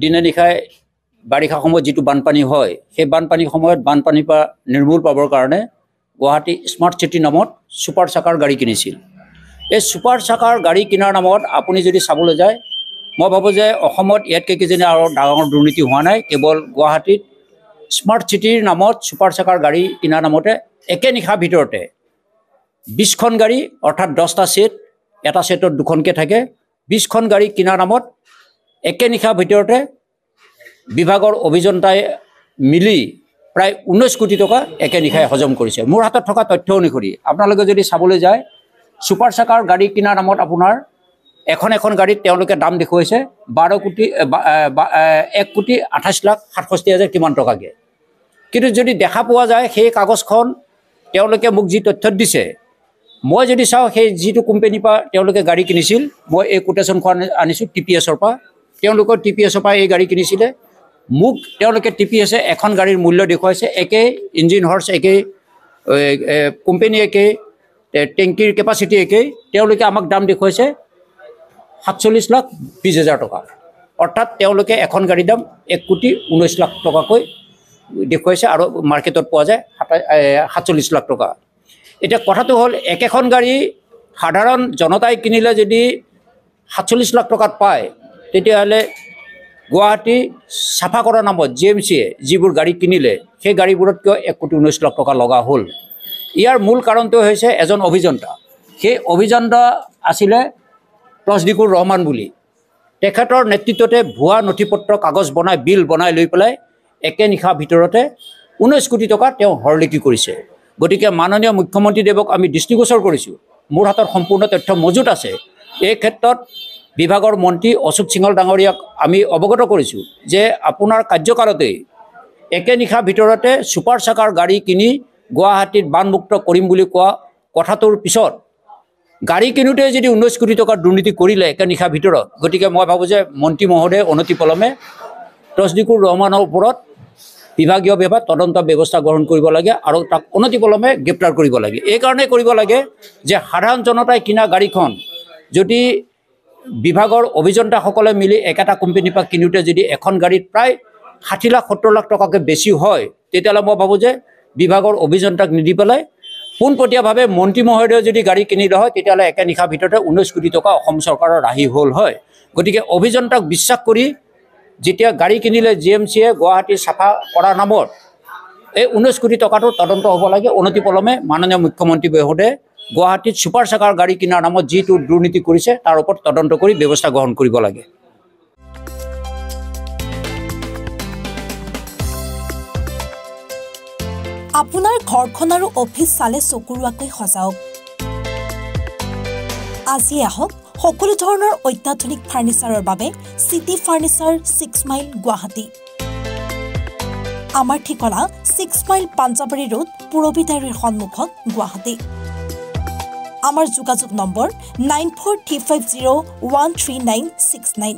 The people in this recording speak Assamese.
দিনে নিশাই বাৰিষা সময়ত যিটো বানপানী হয় সেই বানপানীৰ সময়ত বানপানীৰ পৰা নিৰ্মূল পাবৰ কাৰণে গুৱাহাটী স্মাৰ্ট চিটি নামত ছুপাৰ চাকাৰ গাড়ী কিনিছিল। এই ছুপাৰ চাকাৰ গাড়ী কিনাৰ নামত আপুনি যদি চাবলৈ যায় মই ভাবোঁ যে অসমত ইয়াতকৈ কিজানি আৰু ডাঙৰ দুৰ্নীতি হোৱা নাই। কেৱল গুৱাহাটীত স্মাৰ্ট চিটিৰ নামত ছুপাৰ চাকাৰ গাড়ী কিনাৰ নামতে একে নিশাৰ ভিতৰতে 20খন গাড়ী অৰ্থাৎ 10টা ছেট, এটা ছেটত 2খনকৈ থাকে, 20খন গাড়ী কিনাৰ নামত একে নিশাৰ ভিতৰতে বিভাগৰ অভিযন্তাই মিলি প্ৰায় 19 কোটি টকা একে নিশাই হজম কৰিছে। মোৰ হাতত থকা তথ্য অনুসৰি আপোনালোকে যদি চাবলৈ যায় ছুপাৰ চাকাৰ গাড়ী কিনাৰ নামত আপোনাৰ এখন গাড়ীত তেওঁলোকে দাম দেখুৱাইছে 1,28,67,000 কিমান টকাকৈ। কিন্তু যদি দেখা পোৱা যায় সেই কাগজখন তেওঁলোকে মোক যি তথ্যত দিছে, মই যদি চাওঁ সেই যিটো কোম্পানীৰ পৰা তেওঁলোকে গাড়ী কিনিছিল, মই এই কোটেশ্যনখন আনিছোঁ TPSৰ পৰা। তেওঁলোকৰ TPSৰ পৰা এই গাড়ী কিনিছিলে। মোক তেওঁলোকে TPSে এখন গাড়ীৰ মূল্য দেখুৱাইছে, একেই ইঞ্জিন হৰ্চ একেই, কোম্পানী একেই, টেংকিৰ কেপাচিটি একেই। তেওঁলোকে আমাক দাম দেখুৱাইছে 47,20,000 টকা। অৰ্থাৎ তেওঁলোকে এখন গাড়ীৰ দাম 1,19 লাখ টকাকৈ দেখুৱাইছে আৰু মাৰ্কেটত পোৱা যায় 47 লাখ টকা। এতিয়া কথাটো হ'ল একেখন গাড়ী সাধাৰণ জনতাই কিনিলে যদি 47 লাখ টকাত পায়, তেতিয়াহ'লে গুৱাহাটী চাফা কৰাৰ নামত GMCয়ে যিবোৰ গাড়ী কিনিলে সেই গাড়ীবোৰত কিয় 1,19 লাখ টকা লগা হ'ল? ইয়াৰ মূল কাৰণটো হৈছে এজন অভিযন্তা। সেই অভিযন্তা আছিলে তছদিকুৰ ৰহমান বুলি। তেখেতৰ নেতৃত্বতে ভুৱা নথিপত্ৰ কাগজ বনাই বিল বনাই লৈ পেলাই একে নিশাৰ ভিতৰতে 19 কোটি টকা তেওঁ হৰলিকি কৰিছে। গতিকে মাননীয় মুখ্যমন্ত্ৰীদেৱক আমি দৃষ্টিগোচৰ কৰিছোঁ। মোৰ হাতত সম্পূৰ্ণ তথ্য মজুত আছে। এই ক্ষেত্ৰত বিভাগৰ মন্ত্ৰী অশোক সিংহল ডাঙৰীয়াক আমি অৱগত কৰিছোঁ যে আপোনাৰ কাৰ্যকালতেই একে নিশাৰ ভিতৰতে ছুপাৰ চাকাৰ গাড়ী কিনি গুৱাহাটীত বানমুক্ত কৰিম বুলি কোৱা কথাটোৰ পিছত গাড়ী কিনোতে যদি 19 কোটি টকাৰ দুৰ্নীতি কৰিলে একে নিশাৰ ভিতৰত, গতিকে মই ভাবোঁ যে মন্ত্ৰী মহোদয়ে অনতিপলমে তছদিকুৰ ৰহমানৰ ওপৰত বিভাগীয়ভাৱে তদন্ত ব্যৱস্থা গ্ৰহণ কৰিব লাগে আৰু তাক অনতিপলমে গ্ৰেপ্তাৰ কৰিব লাগে। এইকাৰণে কৰিব লাগে যে সাধাৰণ জনতাই কিনা গাড়ীখন যদি বিভাগৰ অভিযন্তাসকলে মিলি একেটা কোম্পানীৰ পৰা কিনোতে যদি এখন গাড়ীত প্ৰায় 60 লাখ 70 লাখ টকাকৈ বেছি হয়, তেতিয়াহ'লে মই ভাবোঁ যে বিভাগৰ অভিযন্তাক নিদি পেলাই পোনপটীয়াভাৱে মন্ত্ৰী মহোদয়ে যদি গাড়ী কিনিলে হয়, তেতিয়াহ'লে একে নিশাৰ ভিতৰতে 19 কোটি টকা অসম চৰকাৰৰ ৰাহি হ'ল হয়। গতিকে অভিযন্তাক বিশ্বাস কৰি যেতিয়া গাড়ী কিনিলে GMCয়ে গুৱাহাটী চাফা কৰাৰ নামত এই 19 কোটি টকাটো তদন্ত হ'ব লাগে। অনতিপলমে মাননীয় মুখ্যমন্ত্ৰী মহোদয়ে গুৱাহাটীত ছুপাৰ চাকাৰ গাড়ী কিনাৰ নামত যিটো দুৰ্নীতি কৰিছে তাৰ ওপৰত তদন্ত কৰি ব্যৱস্থা গ্ৰহণ কৰিব লাগে। আপোনাৰ ঘৰখন আৰু অফিচ চালে চকুৰুৱাকৈ সজাওক। আজি আহক সকলো ধৰণৰ অত্যাধুনিক ফাৰ্নিচাৰৰ বাবে চিটি ফাৰ্নিচাৰ 6 মাইল গুৱাহাটী। আমাৰ ঠিকনা 6 মাইল পাঞ্জাবাৰী ৰোড পুৰবিতাৰীৰ সন্মুখত গুৱাহাটী। আমাৰ যোগাযোগ নম্বৰ 9435013969।